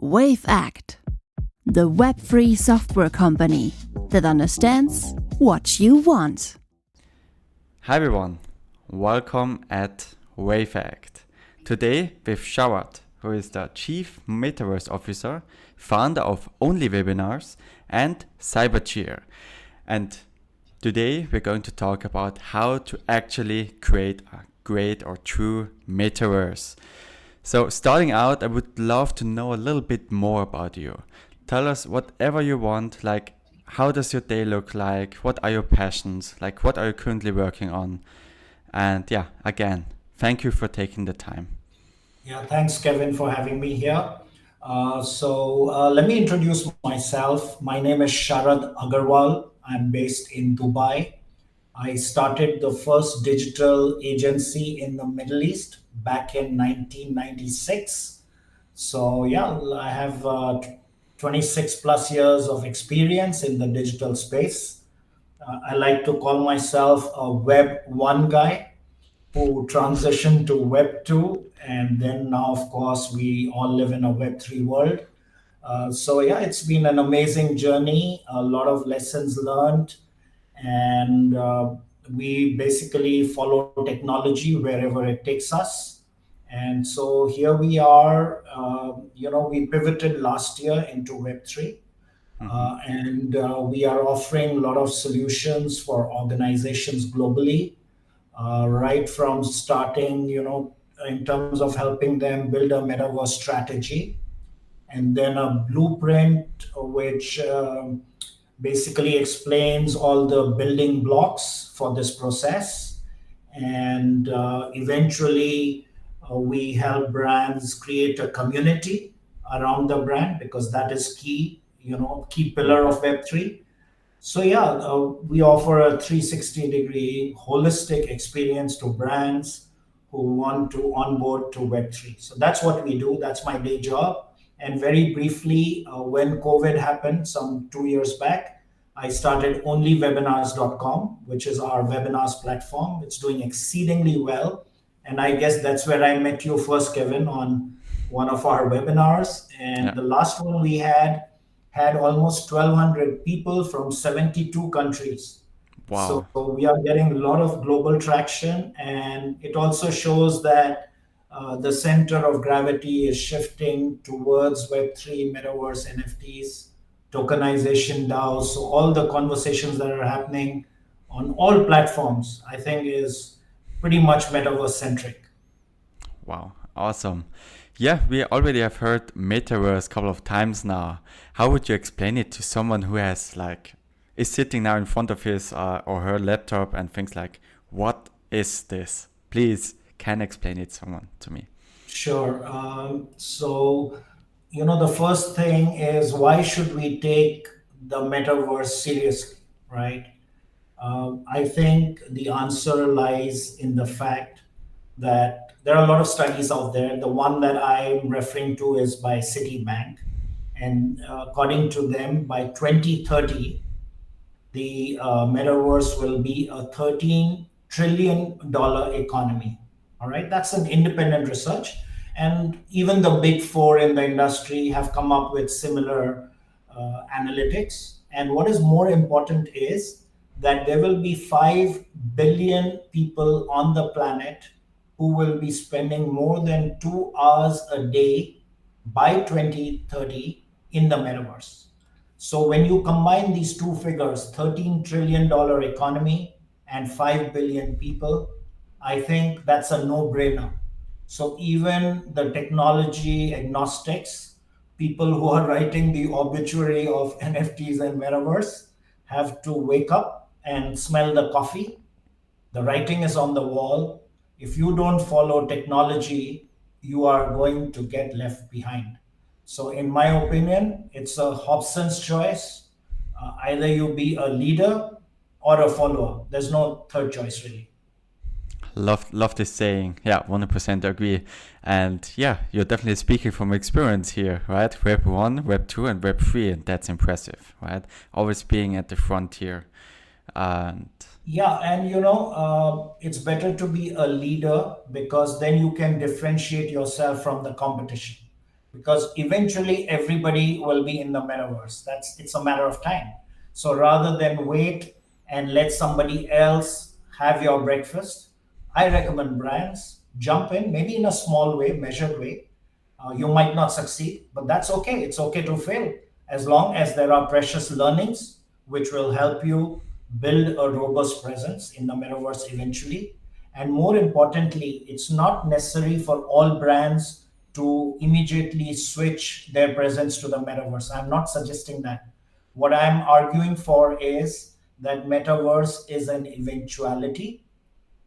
Wavect, the web-free software company that understands what you want. Hi everyone, welcome at Wavect. Today with Sharad, who is the Chief Metaverse Officer, founder of Only Webinars and Cybercheer. And today we're going to talk about how to actually create a great or true metaverse. So starting out, I would love to know a little bit more about you. Tell us whatever you want, like how does your day look like? What are your passions? Like what are you currently working on? And yeah, again, thank you for taking the time. Yeah, thanks, Kevin, for having me here. Let me introduce myself. My name is Sharad Agarwal. I'm based in Dubai. I started the first digital agency in the Middle East back in 1996. So, yeah, I have 26 plus years of experience in the digital space. I like to call myself a Web 1 guy who transitioned to Web 2. And then now, of course, we all live in a Web 3 world. Yeah, it's been an amazing journey, a lot of lessons learned. And we basically follow technology wherever it takes us. And so here we are. We pivoted last year into Web3. And we are offering a lot of solutions for organizations globally, right from starting, in terms of helping them build a metaverse strategy, and then a blueprint which basically explains all the building blocks for this process. And eventually, we help brands create a community around the brand because that is key, key pillar of Web3. So yeah, we offer a 360-degree holistic experience to brands who want to onboard to Web3. So that's what we do. That's my day job. And very briefly, when COVID happened some 2 years back, I started onlywebinars.com, which is our webinars platform. It's doing exceedingly well. And I guess that's where I met you first, Kevin, on one of our webinars. And the last one we had almost 1,200 people from 72 countries. Wow. So we are getting a lot of global traction, and it also shows that the center of gravity is shifting towards Web3, Metaverse, NFTs, tokenization DAOs. So all the conversations that are happening on all platforms, I think, is pretty much Metaverse centric. Wow, awesome. Yeah, we already have heard metaverse a couple of times now. How would you explain it to someone who is sitting now in front of his or her laptop and thinks like, what is this? Please, can explain it to me. Sure. The first thing is, why should we take the metaverse seriously, right? I think the answer lies in the fact that there are a lot of studies out there. The one that I'm referring to is by Citibank. And according to them, by 2030, the metaverse will be a $13 trillion economy. All right, that's an independent research. And even the big four in the industry have come up with similar analytics. And what is more important is that there will be 5 billion people on the planet who will be spending more than 2 hours a day by 2030 in the metaverse. So when you combine these two figures, $13 trillion economy and 5 billion people, I think that's a no-brainer. So even the technology agnostics, people who are writing the obituary of NFTs and metaverse, have to wake up and smell the coffee. The writing is on the wall. If you don't follow technology, you are going to get left behind. So, in my opinion, it's a Hobson's choice. Either you be a leader or a follower. There's no third choice, really. Love this saying. Yeah, 100% agree. And yeah, you're definitely speaking from experience here, right? Web 1, Web 2, and Web 3, and that's impressive, right? Always being at the frontier. And it's better to be a leader because then you can differentiate yourself from the competition. because eventually everybody will be in the metaverse. It's a matter of time. So rather than wait and let somebody else have your breakfast, I recommend brands jump in, maybe in a small way, measured way. You might not succeed, but that's okay. It's okay to fail as long as there are precious learnings which will help you build a robust presence in the metaverse eventually. And more importantly, it's not necessary for all brands to immediately switch their presence to the metaverse. I'm not suggesting that. What I'm arguing for is that metaverse is an eventuality,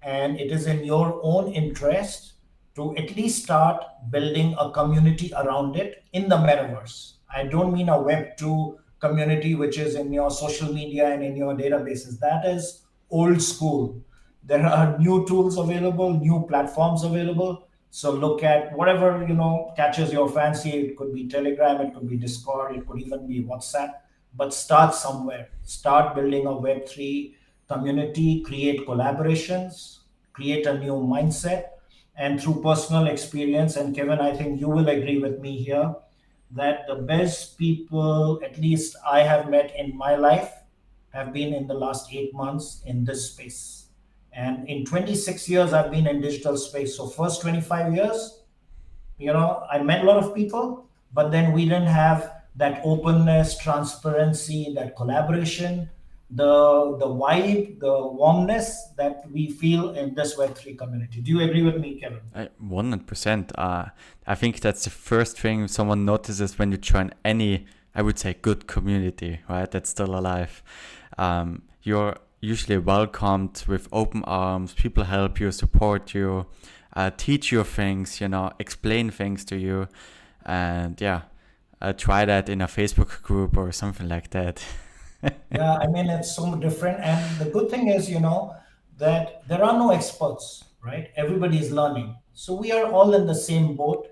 and it is in your own interest to at least start building a community around it in the metaverse. I don't mean a Web 2 community which is in your social media and in your databases. That is old school. There are new tools available, new platforms available. So look at whatever catches your fancy. It could be Telegram, it could be Discord, it could even be WhatsApp. But start somewhere. Start building a Web3 community, create collaborations, create a new mindset, and through personal experience. And Kevin, I think you will agree with me here that the best people, at least I have met in my life, have been in the last 8 months in this space. And in 26 years, I've been in digital space. So first 25 years, I met a lot of people, but then we didn't have that openness, transparency, that collaboration, the vibe, the warmness that we feel in this Web3 community. Do you agree with me, Kevin? 100%. I think that's the first thing someone notices when you join any, I would say, good community, right? That's still alive. You're usually welcomed with open arms. People help you, support you, teach you things, explain things to you. And yeah, try that in a Facebook group or something like that. Yeah, I mean, it's so different. And the good thing is, that there are no experts, right? Everybody is learning. So we are all in the same boat,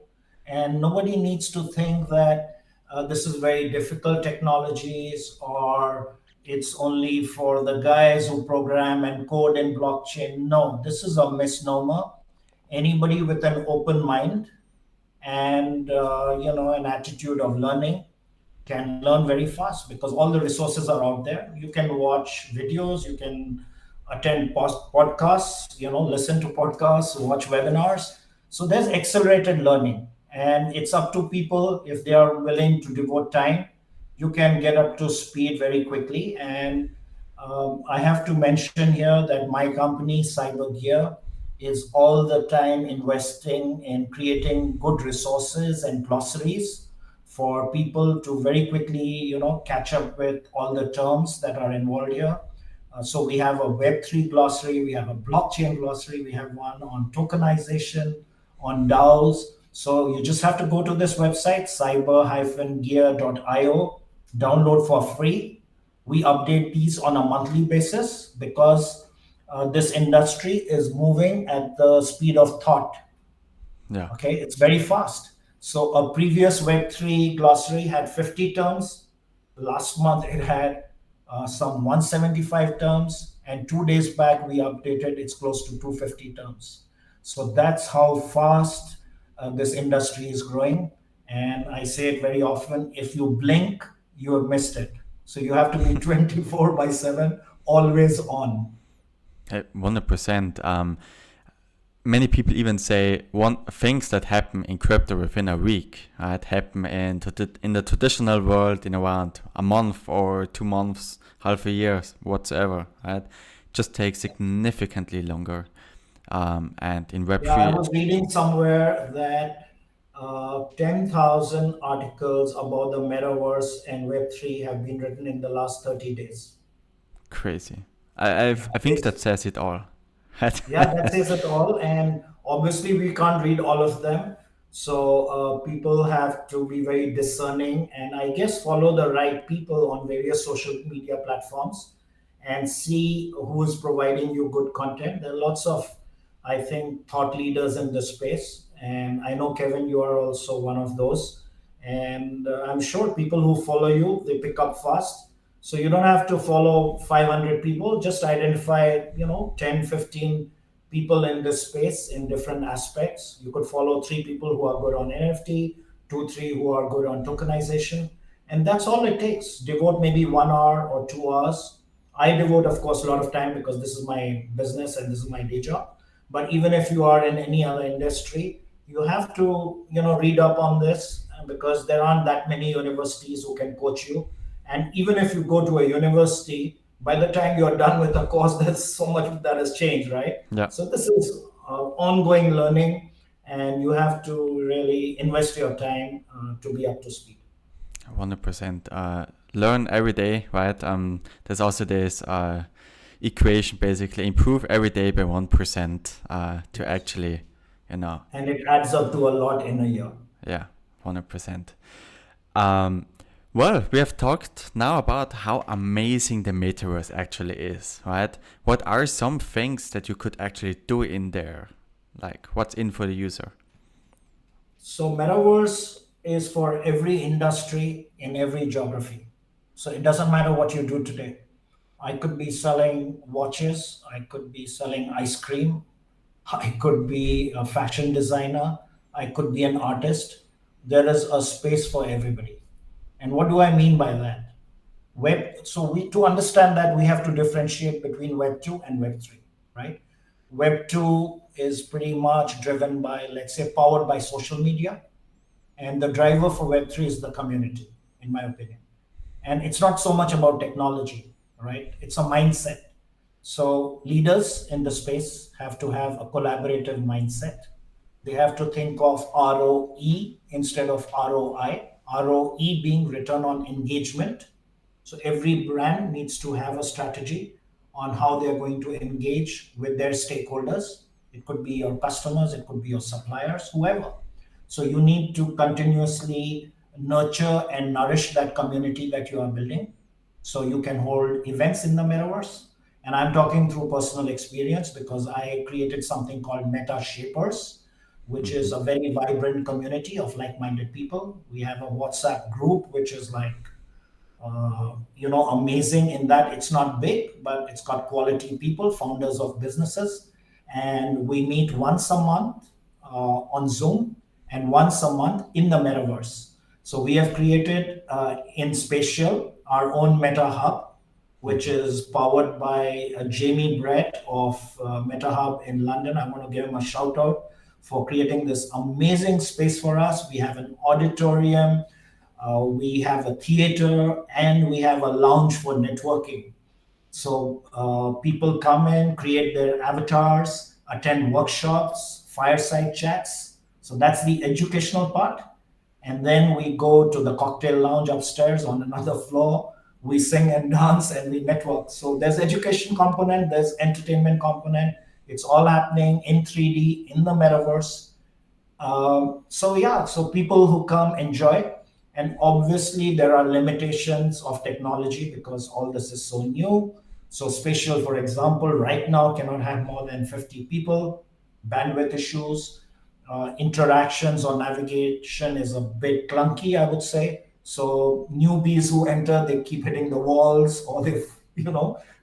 and nobody needs to think that this is very difficult technologies or it's only for the guys who program and code in blockchain. No, this is a misnomer. Anybody with an open mind and an attitude of learning can learn very fast because all the resources are out there. You can watch videos, you can attend podcasts, listen to podcasts, watch webinars. So there's accelerated learning, and it's up to people if they are willing to devote time. You can get up to speed very quickly. And I have to mention here that my company, Cyber Gear, is all the time investing in creating good resources and glossaries for people to very quickly, catch up with all the terms that are involved here. So we have a Web3 glossary, we have a blockchain glossary, we have one on tokenization, on DAOs. So you just have to go to this website, cyber-gear.io, download for free. We update these on a monthly basis because this industry is moving at the speed of thought. Yeah. Okay, it's very fast. So a previous Web3 glossary had 50 terms. Last month it had some 175 terms, and 2 days back we updated. It's close to 250 terms. So that's how fast this industry is growing. And I say it very often: if you blink, you have missed it. So you have to be 24 by 7, always on. 100%. Many people even say things that happen in crypto within a week, right, happen in the traditional world in around a month or 2 months, half a year, whatsoever, right? Just takes significantly longer. And in Web3, I was reading somewhere that 10,000 articles about the metaverse and Web3 have been written in the last 30 days. Crazy. I think that says it all. Yeah, that says it all. And obviously, we can't read all of them. So people have to be very discerning and I guess follow the right people on various social media platforms and see who is providing you good content. There are lots of, I think, thought leaders in this space. And I know, Kevin, you are also one of those. And I'm sure people who follow you, they pick up fast. So you don't have to follow 500 people, just identify, 10, 15 people in this space in different aspects. You could follow 3 people who are good on NFT, two, three who are good on tokenization. And that's all it takes. Devote maybe 1 hour or 2 hours. I devote, of course, a lot of time because this is my business and this is my day job. But even if you are in any other industry, you have to, read up on this because there aren't that many universities who can coach you. And even if you go to a university, by the time you're done with the course, there's so much that has changed, right? Yeah. So this is ongoing learning, and you have to really invest your time to be up to speed. 100%. Learn every day, right? There's also this equation, basically improve every day by 1% to actually, you know, And it adds up to a lot in a year. yeah, 100%. Um, well, we have talked now about how amazing the metaverse actually is, right? What are some things that you could actually do in there? Like, what's in for the user? So metaverse is for every industry in every geography. So it doesn't matter what you do today. I could be selling watches, I could be selling ice cream, I could be a fashion designer, I could be an artist. There is a space for everybody. And what do I mean by that? So we to understand that we have to differentiate between Web 2 and Web 3, right? Web 2 is pretty much driven by, let's say, powered by social media, and the driver for Web 3 is the community, in my opinion. And it's not so much about technology, right? It's a mindset. So leaders in the space have to have a collaborative mindset. They have to think of ROE instead of ROI. ROE being return on engagement. So every brand needs to have a strategy on how they're going to engage with their stakeholders. It could be your customers, it could be your suppliers, whoever. So you need to continuously nurture and nourish that community that you are building. So you can hold events in the metaverse. And I'm talking through personal experience because I created something called Meta Shapers, which is a very vibrant community of like-minded people. We have a WhatsApp group, which is like amazing in that it's not big, but it's got quality people, founders of businesses. And we meet once a month on Zoom and once a month in the metaverse. So we have created in Spatial our own Meta Hub, which is powered by Jamie Brett of Meta Hub in London. I want to give him a shout out for creating this amazing space for us. We have an auditorium, we have a theater, and we have a lounge for networking. So people come in, create their avatars, attend workshops, fireside chats. So that's the educational part. And then we go to the cocktail lounge upstairs on another floor. We sing and dance and we network. So there's education component, there's entertainment component. It's all happening in 3D in the metaverse. So yeah, so people who come enjoy, and obviously there are limitations of technology because all this is so new. So Spatial, for example, right now cannot have more than 50 people, bandwidth issues, interactions or navigation is a bit clunky, I would say. So newbies who enter, they keep hitting the walls or they,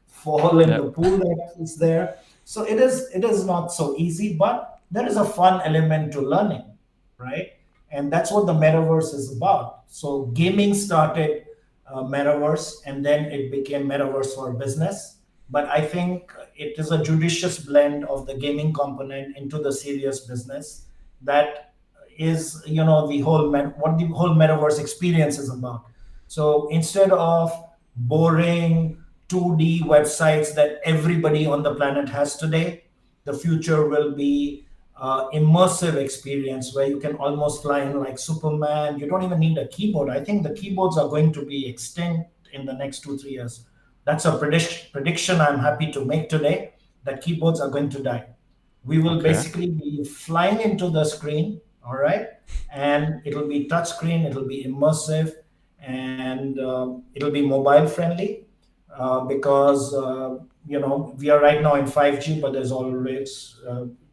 fall in Yeah. the pool that is there. So it is not so easy, but there is a fun element to learning, right? And that's what the metaverse is about. So gaming started metaverse, and then it became metaverse for business. But I think it is a judicious blend of the gaming component into the serious business that is, what the whole metaverse experience is about. So instead of boring 2D websites that everybody on the planet has today, the future will be immersive experience where you can almost fly in like Superman. You don't even need a keyboard. I think the keyboards are going to be extinct in the next 2 3 years. That's a prediction I'm happy to make today, that keyboards are going to die. We will Okay. basically be flying into the screen, all right, and it'll be touch screen, it'll be immersive, and it'll be mobile friendly because we are right now in 5G, but there's always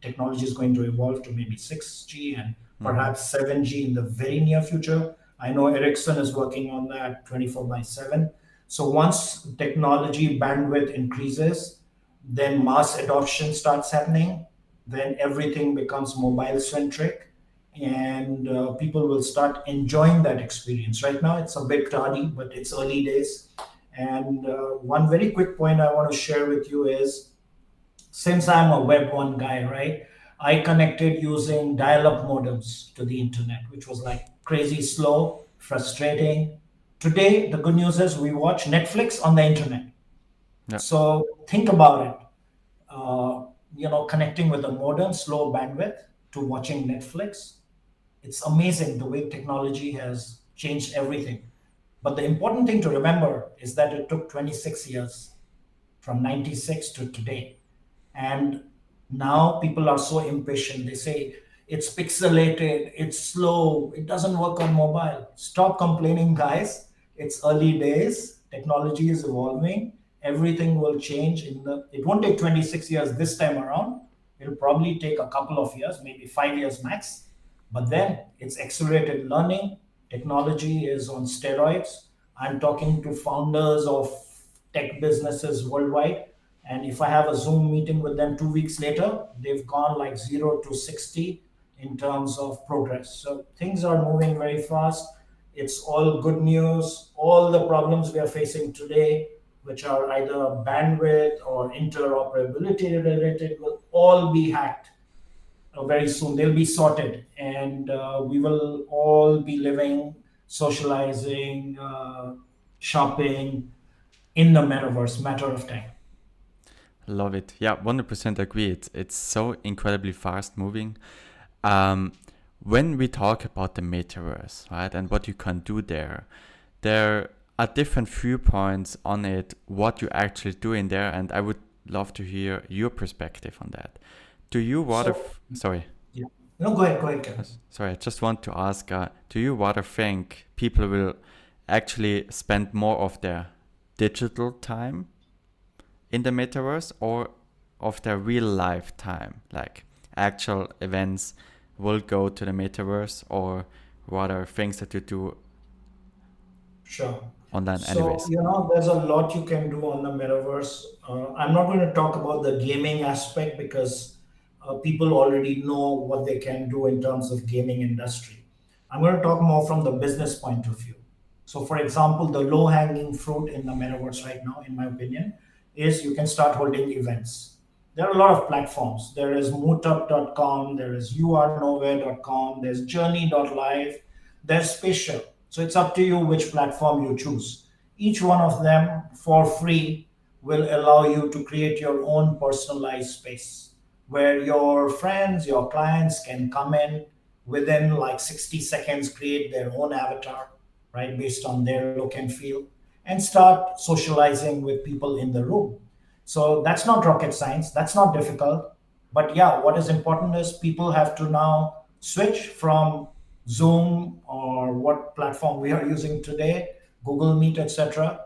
technology is going to evolve to maybe 6G and perhaps 7G in the very near future. I know Ericsson is working on that 24 by 7. So once technology bandwidth increases, then mass adoption starts happening, then everything becomes mobile centric, and people will start enjoying that experience. Right now, it's a bit tardy, but it's early days. And one very quick point I want to share with you is, since I'm a Web 1 guy, right? I connected using dial up modems to the internet, which was like crazy slow, frustrating. Today, the good news is we watch Netflix on the internet. Yeah. So think about it. Connecting with a modem, slow bandwidth to watching Netflix. It's amazing the way technology has changed everything. But the important thing to remember is that it took 26 years from 96 to today. And now people are so impatient. They say it's pixelated, it's slow, it doesn't work on mobile. Stop complaining, guys. It's early days. Technology is evolving. Everything will change it won't take 26 years this time around. It'll probably take a couple of years, maybe 5 years max. But then it's accelerated learning. Technology is on steroids. I'm talking to founders of tech businesses worldwide. And if I have a Zoom meeting with them 2 weeks later, they've gone like 0 to 60 in terms of progress. So things are moving very fast. It's all good news. All the problems we are facing today, which are either bandwidth or interoperability related, will all be hacked very soon. They'll be sorted, and we will all be living, socializing, shopping in the metaverse, matter of time. Love it. Yeah, 100% agree. It's so incredibly fast moving. Um, when we talk about the metaverse, right, and what you can do there are different viewpoints on it, what you actually do in there, and I would love to hear your perspective on that. Do you rather, So, sorry, yeah. No, go ahead, Kevin. sorry, I just want to ask, do you rather think people will actually spend more of their digital time in the metaverse or of their real life time, like actual events will go to the metaverse, or rather things that you do Sure. online So, anyways? there's a lot you can do on the metaverse. I'm not going to talk about the gaming aspect because people already know what they can do in terms of gaming industry. I'm going to talk more from the business point of view. So, for example, the low-hanging fruit in the metaverse right now, in my opinion, is you can start holding events. There are a lot of platforms. There is Meetup.com, there is yournowhere.com, there's Journey.live, there's Spatial. So it's up to you which platform you choose. Each one of them for free will allow you to create your own personalized space where your friends, your clients can come in within like 60 seconds, create their own avatar, right, based on their look and feel, and start socializing with people in the room. So that's not rocket science, that's not difficult. But yeah, what is important is people have to now switch from Zoom or what platform we are using today, Google Meet, etc.,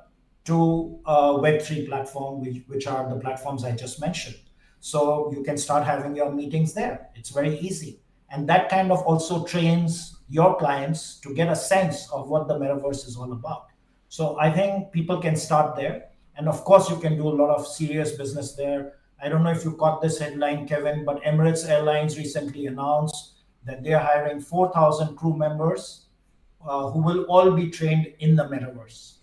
to a Web3 platform, which are the platforms I just mentioned. So you can start having your meetings there. It's very easy. And that kind of also trains your clients to get a sense of what the metaverse is all about. So I think people can start there. And of course, you can do a lot of serious business there. I don't know if you caught this headline, Kevin, but Emirates Airlines recently announced that they are hiring 4,000 crew members who will all be trained in the metaverse.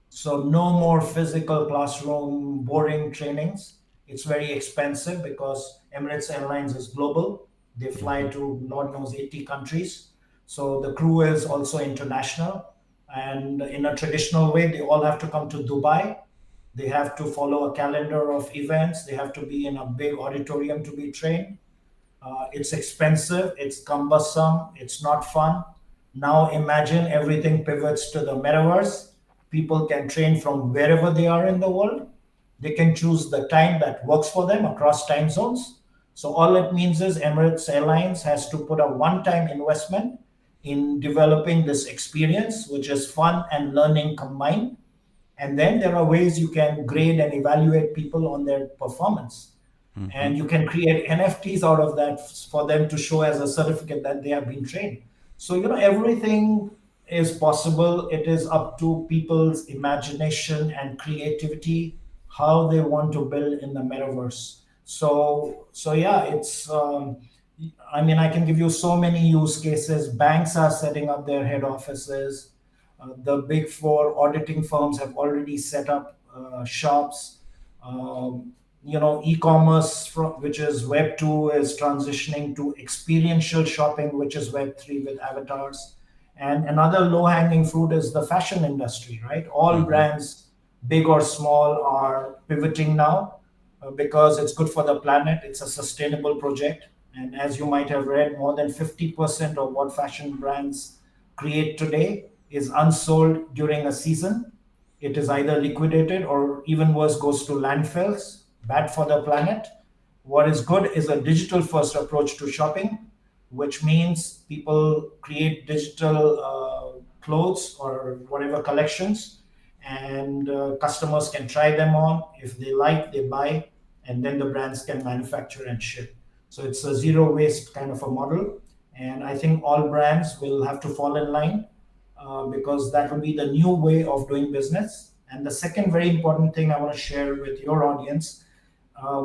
So no more physical classroom boring trainings. It's very expensive because Emirates Airlines is global. They fly Hmm. to Lord knows 80 countries. So the crew is also international. And in a traditional way, they all have to come to Dubai. They have to follow a calendar of events. They have to be in a big auditorium to be trained. It's expensive, it's cumbersome, it's not fun. Now imagine everything pivots to the metaverse. People can train from wherever they are in the world. They can choose the time that works for them across time zones. So all it means is Emirates Airlines has to put a one-time investment in developing this experience, which is fun and learning combined. And then there are ways you can grade and evaluate people on their performance, Hmm. and you can create NFTs out of that for them to show as a certificate that they have been trained. So everything is possible. It is up to people's imagination and creativity how they want to build in the metaverse. So yeah, it's I mean, I can give you so many use cases. Banks are setting up their head offices. The big four auditing firms have already set up shops. E-commerce, which is Web 2, is transitioning to experiential shopping, which is Web 3 with avatars. And another low hanging fruit is the fashion industry, right? All Mm-hmm. brands, big or small, are pivoting now because it's good for the planet. It's a sustainable project. And as you might have read, more than 50% of what fashion brands create today is unsold during a season. It is either liquidated or, even worse, goes to landfills. Bad for the planet. What is good is a digital first approach to shopping, which means people create digital clothes or whatever collections, and customers can try them on. If they like, they buy, and then the brands can manufacture and ship. So it's a zero waste kind of a model. And I think all brands will have to fall in line because that will be the new way of doing business. And the second very important thing I want to share with your audience,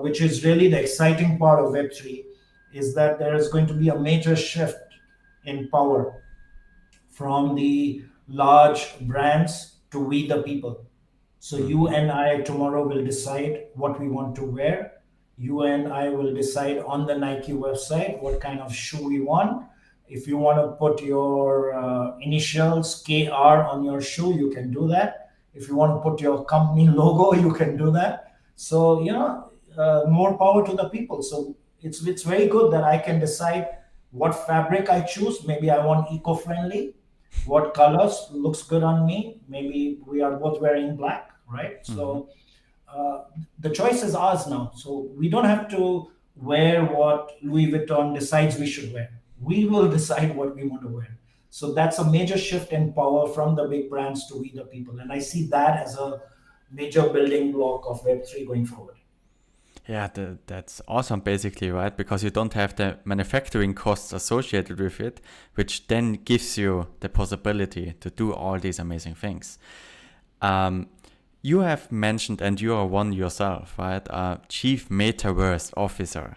which is really the exciting part of Web3, is that there is going to be a major shift in power from the large brands to we the people. So you Mm-hmm. and I tomorrow will decide what we want to wear. You and I will decide on the Nike website what kind of shoe we want. If you want to put your initials KR on your shoe, you can do that. If you want to put your company logo, you can do that. So more power to the people. So it's very good that I can decide what fabric I choose. Maybe I want eco-friendly. What colors looks good on me? Maybe we are both wearing black, right? Mm-hmm. So uh, the choice is ours now. So we don't have to wear what Louis Vuitton decides we should wear. We will decide what we want to wear. So that's a major shift in power from the big brands to we the people. And I see that as a major building block of Web3 going forward. Yeah, that's awesome, basically, right? Because you don't have the manufacturing costs associated with it, which then gives you the possibility to do all these amazing things. Um, you have mentioned, and you are one yourself, right? Chief Metaverse Officer.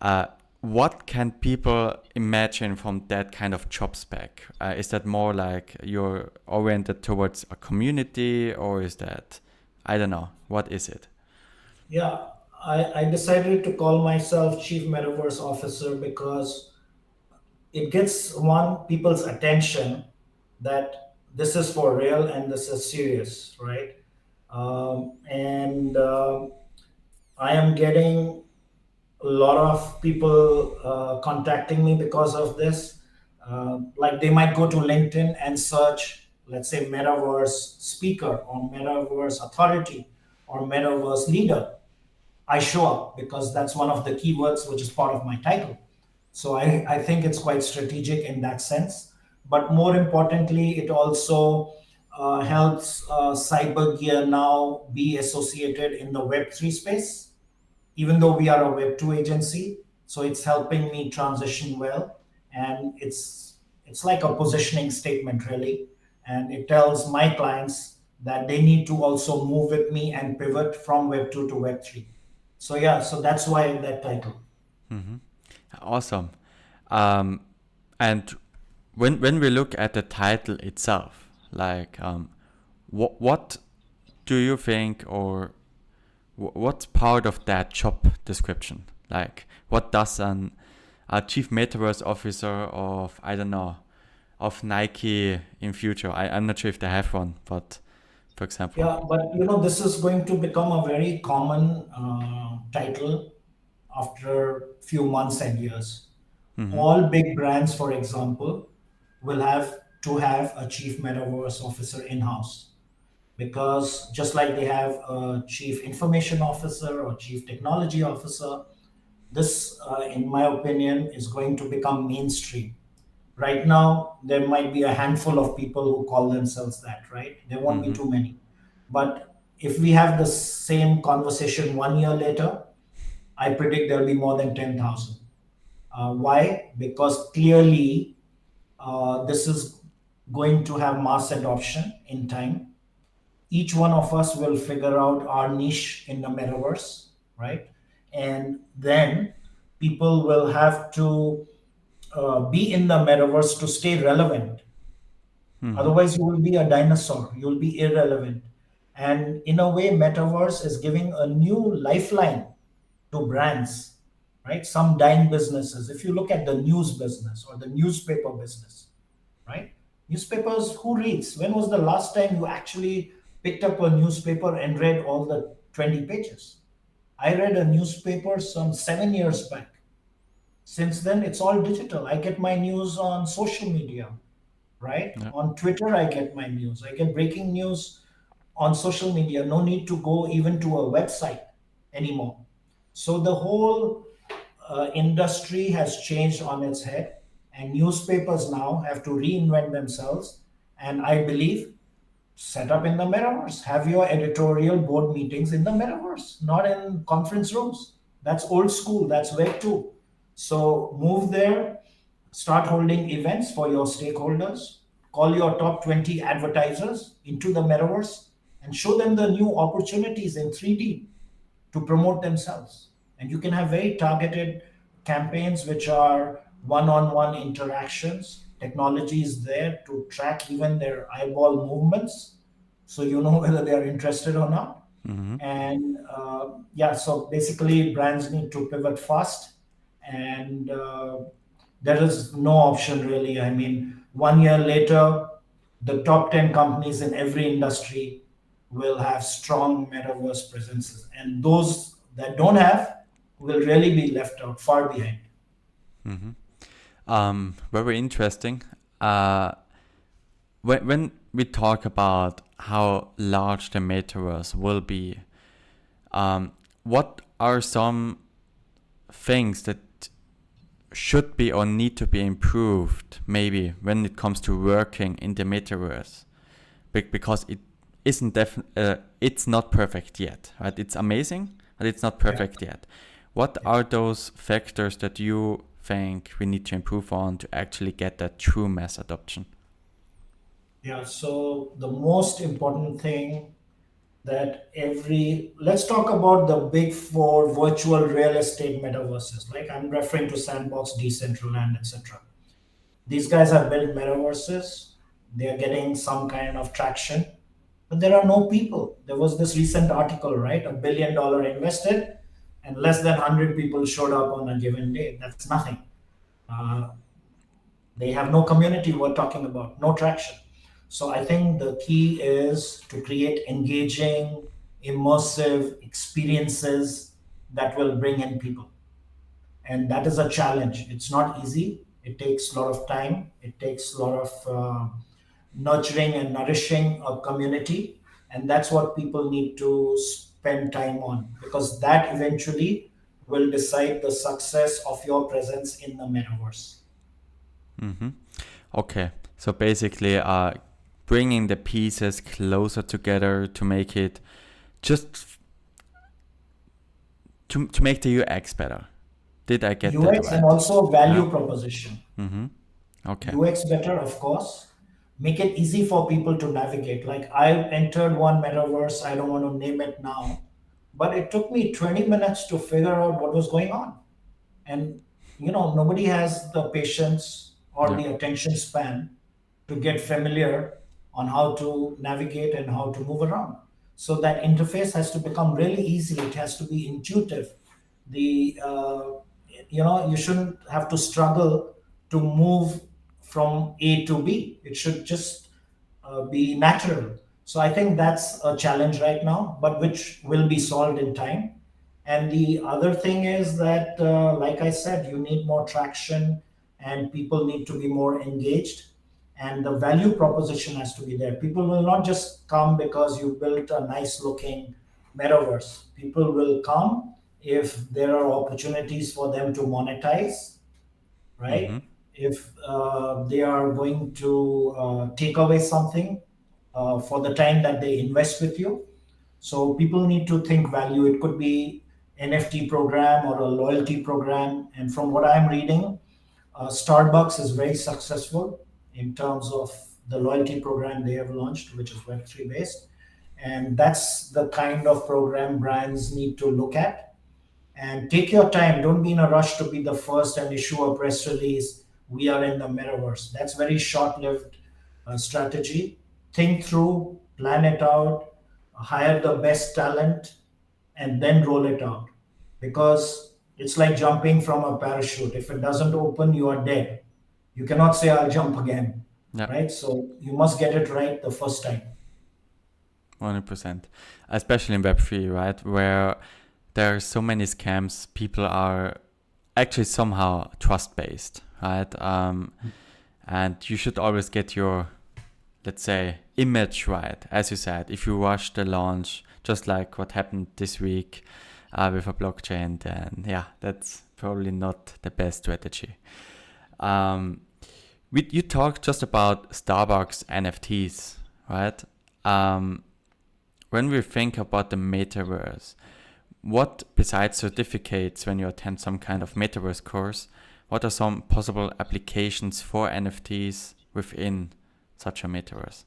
Uh, what can people imagine from that kind of job spec? Is that more like you're oriented towards a community, or is that, I don't know, what is it? Yeah, I decided to call myself Chief Metaverse Officer because it gets one people's attention that this is for real and this is serious, right? And I am getting a lot of people contacting me because of this. Like they might go to LinkedIn and search, let's say, Metaverse speaker or Metaverse authority or Metaverse leader. I show up because that's one of the keywords which is part of my title. So I think it's quite strategic in that sense. But more importantly, it also helps Cyber Gear now be associated in the Web3 space, even though we are a Web2 agency. So it's helping me transition well. And it's like a positioning statement, really. And it tells my clients that they need to also move with me and pivot from Web2 to Web3. So yeah, so that's why that title. Mm-hmm. Awesome. Um, and when we look at the title itself, like what do you think, or what's part of that job description? Like, what does a chief metaverse officer of, I don't know, of Nike in future? I'm not sure if they have one, but for example. Yeah, but this is going to become a very common title after few months and years. Mm-hmm. All big brands, for example, will have to have a chief metaverse officer in-house, because just like they have a chief information officer or chief technology officer, this, in my opinion, is going to become mainstream. Right now, there might be a handful of people who call themselves that, right? There won't be Mm-hmm. too many. But if we have the same conversation 1 year later, I predict there'll be more than 10,000. Why? Because clearly this is going to have mass adoption in time. Each one of us will figure out our niche in the metaverse, right? And then People will have to be in the metaverse to stay relevant. Mm-hmm. Otherwise, you will be a dinosaur. You will be irrelevant. And in a way, metaverse is giving a new lifeline to brands, right? Some dying businesses. If you look at the news business or the newspaper business, right? Newspapers, who reads? When was the last time you actually picked up a newspaper and read all the 20 pages? I read a newspaper some 7 years back. Since then, it's all digital. I get my news on social media, right? Yeah. On Twitter, I get my news. I get breaking news on social media. No need to go even to a website anymore. So the whole industry has changed on its head, and newspapers now have to reinvent themselves. And I believe set up in the metaverse. Have your editorial board meetings in the metaverse, not in conference rooms. That's old school. That's Web 2. So move there, start holding events for your stakeholders, call your top 20 advertisers into the metaverse, and show them the new opportunities in 3D to promote themselves. And you can have very targeted campaigns which are one on one interactions. Technology is there to track even their eyeball movements so you know whether they are interested or not. Mm-hmm. And yeah, so basically, brands need to pivot fast. And there is no option really. I mean, 1 year later, the top 10 companies in every industry will have strong metaverse presences. And those that don't have will really be left out, far behind. Mm-hmm. Very interesting. Uh, when we talk about how large the metaverse will be, what are some things that should be or need to be improved maybe when it comes to working in the metaverse? Because it isn't it's not perfect yet, right? It's amazing, but it's not perfect yet. What are those factors that you think we need to improve on to actually get that true mass adoption? Yeah, so the most important thing that every let's talk about the big four virtual real estate metaverses. Like I'm referring to Sandbox, Decentraland, etc. These guys have built metaverses. They are getting some kind of traction, but there are no people. There was this recent article, right? $1 billion invested, and less than 100 people showed up on a given day. That's nothing. Uh, they have no community we're talking about, no traction. So I think the key is to create engaging, immersive experiences that will bring in people. And that is a challenge. It's not easy. It takes a lot of time. It takes a lot of nurturing and nourishing a community. And that's what people need to spend time on, because that eventually will decide the success of your presence in the metaverse. Mm-hmm. Okay, so basically, bringing the pieces closer together to make it just to make the UX better. Did I get that UX and right? also Yeah. value proposition. Mm-hmm. Okay. UX better, of course. Make it easy for people to navigate. Like I entered one metaverse, I don't want to name it now, but it took me 20 minutes to figure out what was going on. And nobody has the patience or Yeah. the attention span to get familiar on how to navigate and how to move around. So that interface has to become really easy. It has to be intuitive. The you shouldn't have to struggle to move from A to B. It should just be natural. So I think that's a challenge right now, but which will be solved in time. And the other thing is that, like I said, you need more traction and people need to be more engaged. And the value proposition has to be there. People will not just come because you built a nice looking metaverse. People will come if there are opportunities for them to monetize, Mm-hmm. right? If they are going to take away something for the time that they invest with you. So people need to think value. It could be NFT program or a loyalty program. And from what I'm reading, Starbucks is very successful in terms of the loyalty program they have launched, which is Web3 based. And that's the kind of program brands need to look at. And take your time. Don't be in a rush to be the first and issue a press release. We are in the metaverse. That's very short-lived strategy. Think through, plan it out, hire the best talent, and then roll it out. Because it's like jumping from a parachute. If it doesn't open, you are dead. You cannot say, I'll jump again, Yeah, right? So you must get it right the first time. 100%. Especially in Web3, right? Where there are so many scams, people are actually somehow trust based, right? And you should always get your, let's say, image right. As you said, if you rush the launch, just like what happened this week with a blockchain, then yeah, that's probably not the best strategy. Um, you talked just about Starbucks NFTs, right? Um, when we think about the metaverse, what besides certificates when you attend some kind of metaverse course, what are some possible applications for NFTs within such a metaverse?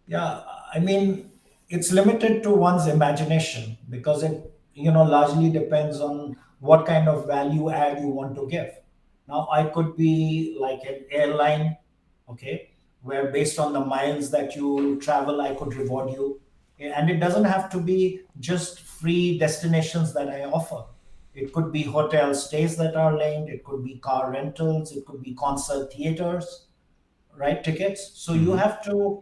Yeah, I mean, it's limited to one's imagination because it, largely depends on what kind of value add you want to give. Now, I could be like an airline, okay, where based on the miles that you travel, I could reward you. And it doesn't have to be just free destinations that I offer. It could be hotel stays that are linked, it could be car rentals, it could be concert theaters, right, tickets. So you Mm-hmm. have to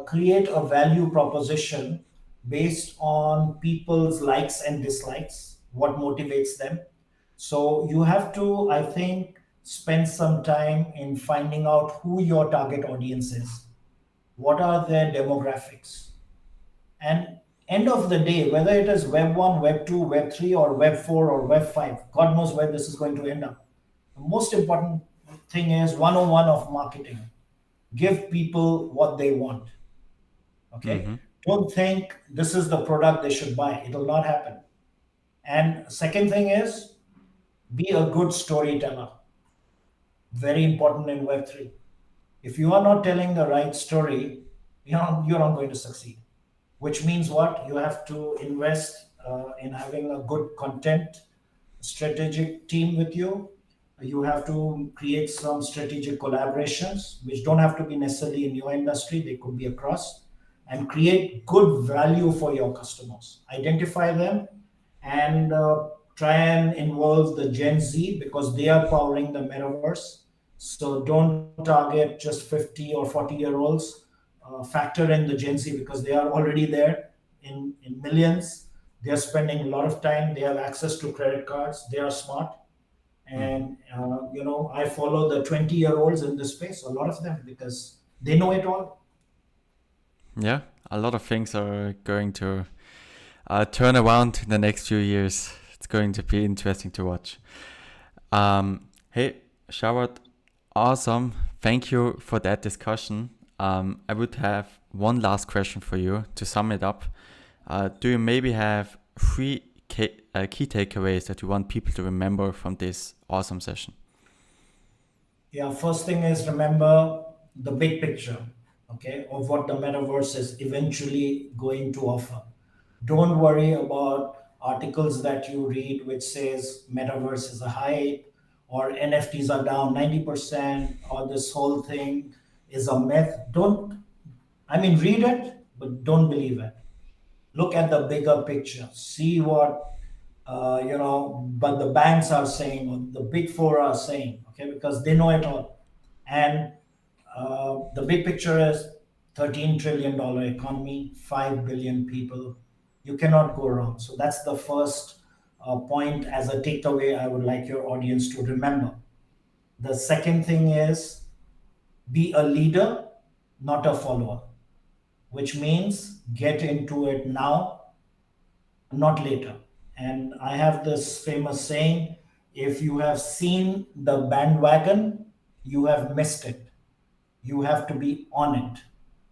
create a value proposition based on people's likes and dislikes, what motivates them. So you have to, I think, spend some time in finding out who your target audience is, what are their demographics, and end of the day, whether it is web 1, web 2, web 3, or web 4, or web 5, god knows where this is going to end up. The most important thing is 101 of marketing: give people what they want. Okay, Mm-hmm. don't think this is the product they should buy. It will not happen. And second thing is, be a good storyteller. Very important in web3. If you are not telling the right story, you're not going to succeed. Which means what? You have to invest in having a good content strategic team with you. You have to create some strategic collaborations, which don't have to be necessarily in your industry, they could be across, and create good value for your customers. Identify them and try and involve the Gen Z because they are powering the metaverse. So don't target just 50 or 40-year-olds. Factor in the Gen Z because they are already there in millions. They are spending a lot of time. They have access to credit cards. They are smart. Mm-hmm. And, I follow the 20-year-olds in this space, a lot of them, because they know it all. Yeah, a lot of things are going to turn around in the next few years. It's going to be interesting to watch. Hey, Sharad, awesome. Thank you for that discussion. I would have one last question for you to sum it up. Do you maybe have three key takeaways that you want people to remember from this awesome session? Yeah, first thing is remember the big picture, okay, of what the metaverse is eventually going to offer. Don't worry about articles that you read which says metaverse is a hype or NFTs are down 90% or this whole thing is a myth. Don't, I mean, read it, but don't believe it. Look at the bigger picture. See what but the banks are saying, or the big four are saying, okay, because they know it all. And the big picture is $13 trillion economy, 5 billion people. You cannot go wrong. So that's the first point as a takeaway I would like your audience to remember. The second thing is be a leader, not a follower, which means get into it now, not later. And I have this famous saying: if you have seen the bandwagon, you have missed it. You have to be on it.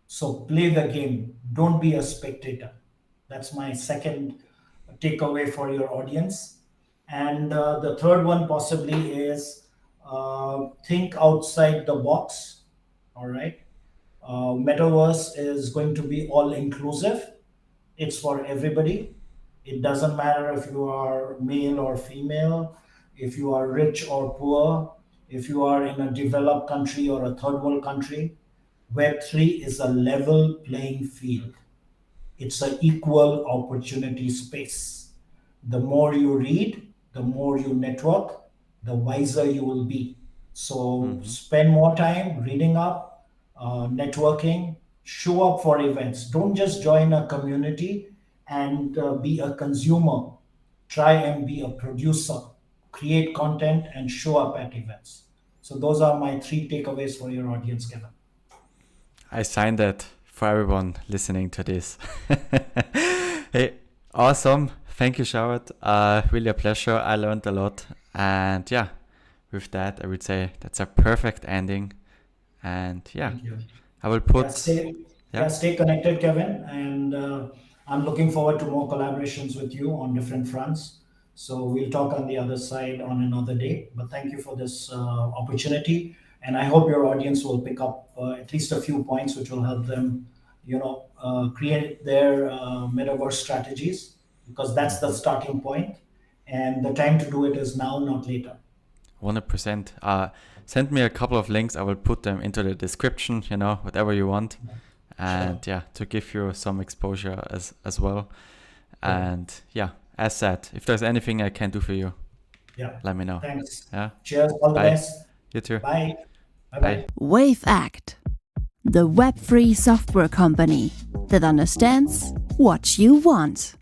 So play the game, don't be a spectator. That's my second takeaway for your audience. And the third one possibly is think outside the box. All right. Metaverse is going to be all inclusive, it's for everybody. It doesn't matter if you are male or female, if you are rich or poor, if you are in a developed country or a third world country. Web3 is a level playing field. It's an equal opportunity space. The more you read, the more you network, the wiser you will be. So Hmm. spend more time reading up, networking, show up for events. Don't just join a community and be a consumer. Try and be a producer, create content, and show up at events. So those are my three takeaways for your audience, Kevin. I signed that for everyone listening to this. Hey, awesome. Thank you, Sharad. Really a pleasure. I learned a lot. And yeah, with that, I would say that's a perfect ending. And yeah, Thank you. I will Yeah, put, stay yeah, stay connected, Kevin, and I'm looking forward to more collaborations with you on different fronts. So we'll talk on the other side on another day. But thank you for this opportunity, and I hope your audience will pick up at least a few points which will help them, create their metaverse strategies, because that's the mhm, starting point, and the time to do it is now, not later. 100%. Send me a couple of links. I will put them into the description, whatever you want. And Sure. yeah, to give you some exposure as well. Cool. And yeah, as said, if there's anything I can do for you, Yeah. let me know. Thanks. Yeah. Cheers. All the Bye. best. You too. Bye. Bye. Bye. Bye. Wavect, the web-free software company that understands what you want.